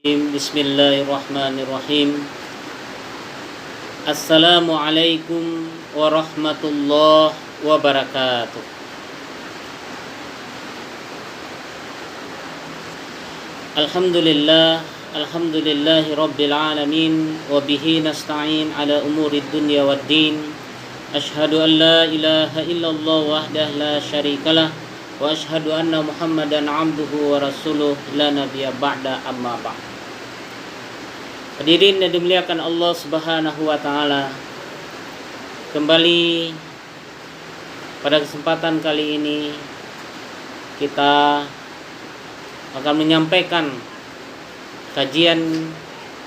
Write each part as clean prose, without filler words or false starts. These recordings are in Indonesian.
Bismillahirrahmanirrahim. Assalamualaikum warahmatullahi wabarakatuh. Alhamdulillahi rabbil alamin. Wabihi nasta'in ala umurid dunya waddin. Ashhadu an la ilaha illallah wahdah la syarikalah. Wa ashhadu anna muhammadan abduhu wa rasuluh la nabiyya ba'da amma ba'd. Hadirin yang dimuliakan Allah Subhanahu wa taala. Kembali pada kesempatan kali ini kita akan menyampaikan kajian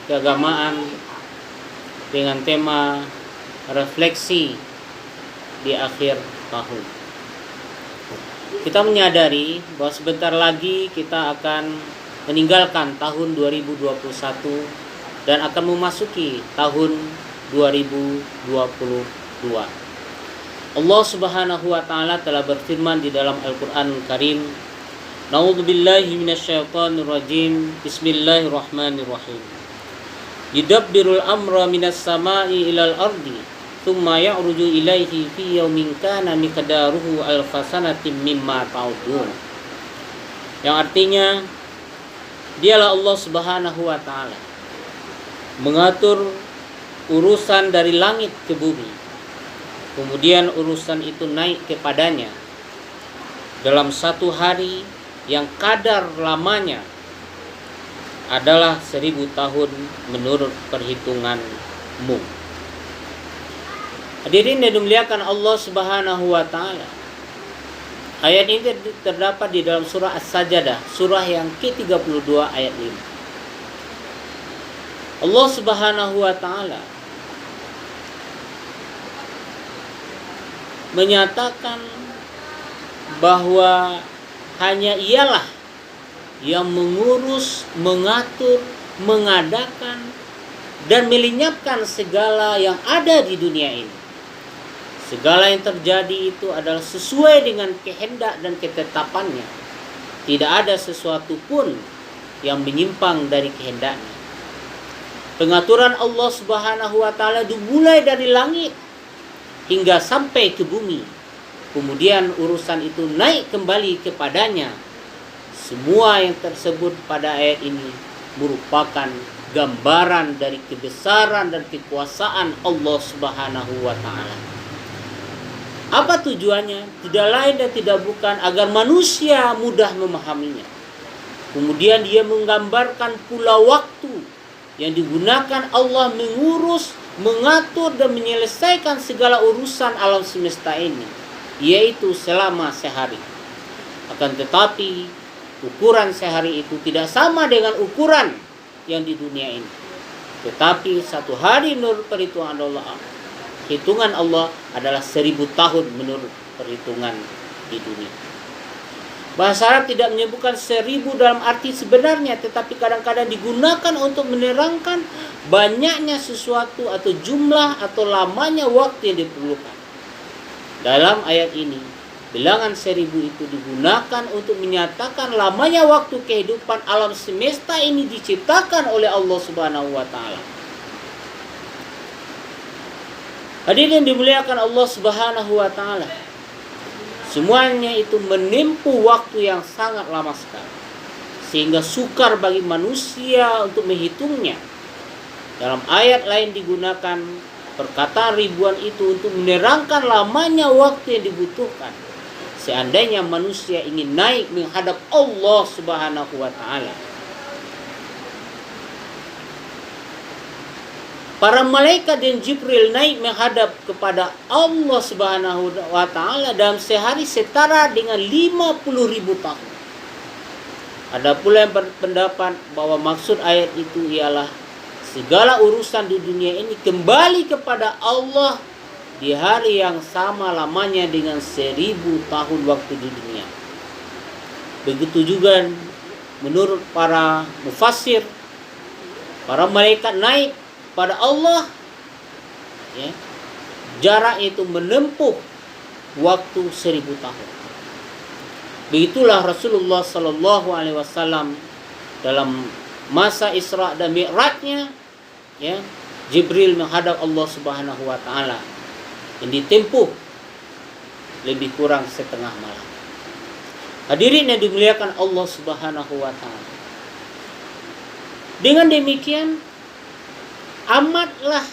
keagamaan dengan tema refleksi di akhir tahun. Kita menyadari bahwa sebentar lagi kita akan meninggalkan tahun 2021 dan akan memasuki tahun 2022. Allah Subhanahu wa taala telah berfirman di dalam Al-Qur'an Karim, Na'udzubillahi minasyaitonir rajim. Bismillahirrahmanirrahim. Yudabbirul amra minas sama'i ilal ardi, tsumma ya'ruju ilaihi fi yaumin kana miqdaruhu alfa sanatin mimma ta'udun. Yang artinya, dialah Allah Subhanahu wa taala mengatur urusan dari langit ke bumi, kemudian urusan itu naik kepadanya dalam satu hari yang kadar lamanya adalah 1000 tahun menurut perhitunganmu. Hadirin yang dimuliakan Allah Subhanahu wa taala, ayat ini terdapat di dalam surah As-Sajdah, surah yang ke-32 ayat 5. Allah Subhanahu wa taala menyatakan bahwa hanya Ialah yang mengurus, mengatur, mengadakan dan melenyapkan segala yang ada di dunia ini. Segala yang terjadi itu adalah sesuai dengan kehendak dan ketetapannya. Tidak ada sesuatu pun yang menyimpang dari kehendaknya. Pengaturan Allah Subhanahu wa taala dimulai dari langit hingga sampai ke bumi. Kemudian urusan itu naik kembali kepadanya. Semua yang tersebut pada ayat ini merupakan gambaran dari kebesaran dan kekuasaan Allah Subhanahu wa taala. Apa tujuannya? Tidak lain dan tidak bukan agar manusia mudah memahaminya. Kemudian dia menggambarkan pula waktu yang digunakan Allah mengurus, mengatur dan menyelesaikan segala urusan alam semesta ini, yaitu selama sehari. Akan tetapi ukuran sehari itu tidak sama dengan ukuran yang di dunia ini. Tetapi satu hari menurut perhitungan Allah adalah 1000 tahun menurut perhitungan di dunia. Bahasa Arab tidak menyebutkan 1000 dalam arti sebenarnya, tetapi kadang-kadang digunakan untuk menerangkan banyaknya sesuatu atau jumlah atau lamanya waktu yang diperlukan. Dalam ayat ini, bilangan 1000 itu digunakan untuk menyatakan lamanya waktu kehidupan alam semesta ini diciptakan oleh Allah Subhanahu wa taala. Hadirin yang dimuliakan Allah Subhanahu wa taala, semuanya itu menempuh waktu yang sangat lama sekali, sehingga sukar bagi manusia untuk menghitungnya. Dalam ayat lain digunakan perkataan ribuan itu untuk menerangkan lamanya waktu yang dibutuhkan seandainya manusia ingin naik menghadap Allah Subhanahu wa taala. Para malaikat dan Jibril naik menghadap kepada Allah Subhanahu wa taala dalam sehari setara dengan 50.000 tahun. Ada pula yang berpendapat bahwa maksud ayat itu ialah segala urusan di dunia ini kembali kepada Allah di hari yang sama lamanya dengan 1000 tahun waktu di dunia. Begitu juga menurut para mufassir, para malaikat naik pada Allah, ya, jarak itu menempuh waktu 1000 tahun. Begitulah Rasulullah Sallallahu Alaihi Wasallam dalam masa Isra dan Mi'rajnya, ya, Jibril menghadap Allah Subhanahu wa taala yang ditempuh lebih kurang setengah malam. Hadirin yang dimuliakan Allah Subhanahu wa taala. Dengan demikian amatlah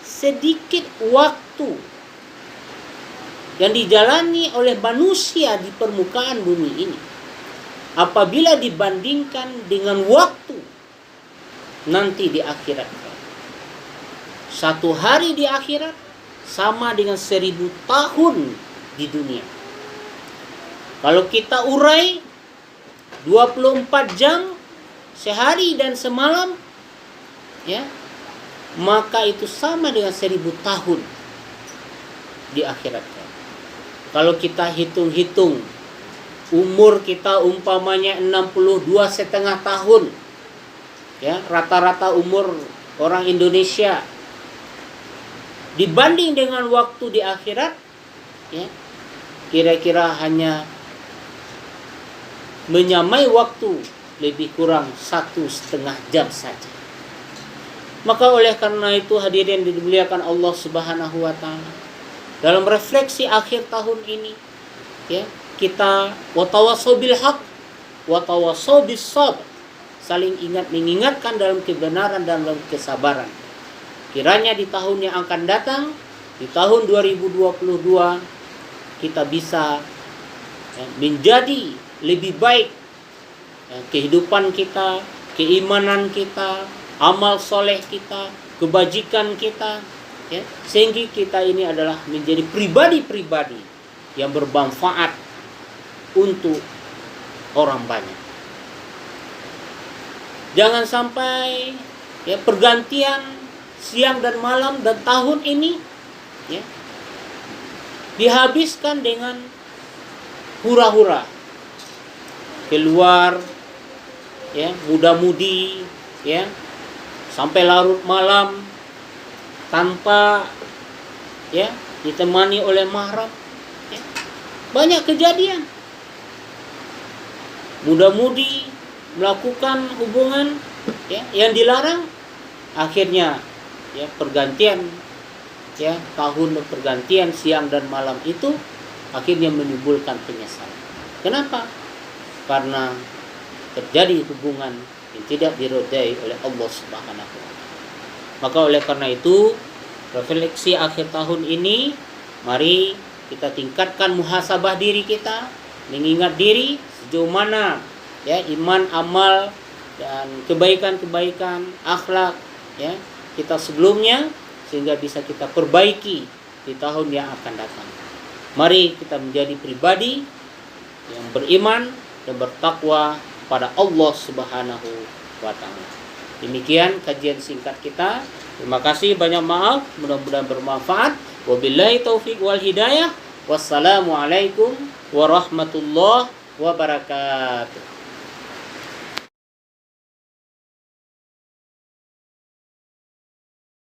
sedikit waktu yang dijalani oleh manusia di permukaan bumi ini apabila dibandingkan dengan waktu nanti di akhirat. Satu hari di akhirat sama dengan 1000 tahun di dunia. Kalau kita urai 24 jam sehari dan semalam, ya, maka itu sama dengan 1000 tahun di akhirat. Kalau kita hitung-hitung umur kita umpamanya 62,5 tahun, ya, rata-rata umur orang Indonesia, dibanding dengan waktu di akhirat, ya, kira-kira hanya menyamai waktu lebih kurang 1,5 jam saja. Maka oleh karena itu hadirin dimuliakan Allah Subhanahu wa taala, dalam refleksi akhir tahun ini, ya, kita watawasau bil haq watawasau bis sabr, saling mengingatkan dalam kebenaran dan dalam kesabaran. Kiranya di tahun yang akan datang, di tahun 2022, kita bisa, ya, menjadi lebih baik, ya, kehidupan kita, keimanan kita, amal soleh kita, kebajikan kita, ya, sehingga kita ini adalah menjadi pribadi-pribadi yang bermanfaat untuk orang banyak. Jangan sampai, ya, pergantian siang dan malam dan tahun ini, ya, dihabiskan dengan hura-hura, keluar, ya, muda-mudi, ya, sampai larut malam tanpa, ya, ditemani oleh mahram, ya. Banyak kejadian muda-mudi melakukan hubungan, ya, yang dilarang, akhirnya, ya, pergantian, ya, tahun pergantian siang dan malam itu akhirnya menimbulkan penyesalan. Kenapa? Karena terjadi hubungan yang tidak diridai oleh Allah Subhanahu wa taala. Maka oleh karena itu, refleksi akhir tahun ini, mari kita tingkatkan muhasabah diri kita, mengingat diri sejauh mana, ya, iman, amal dan kebaikan-kebaikan akhlak, ya, kita sebelumnya, sehingga bisa kita perbaiki di tahun yang akan datang. Mari kita menjadi pribadi yang beriman dan bertakwa pada Allah Subhanahu wa taala. Demikian kajian singkat kita. Terima kasih, banyak maaf, mudah-mudahan bermanfaat. Wabillahi taufiq wal hidayah. Wassalamualaikum warahmatullahi wabarakatuh.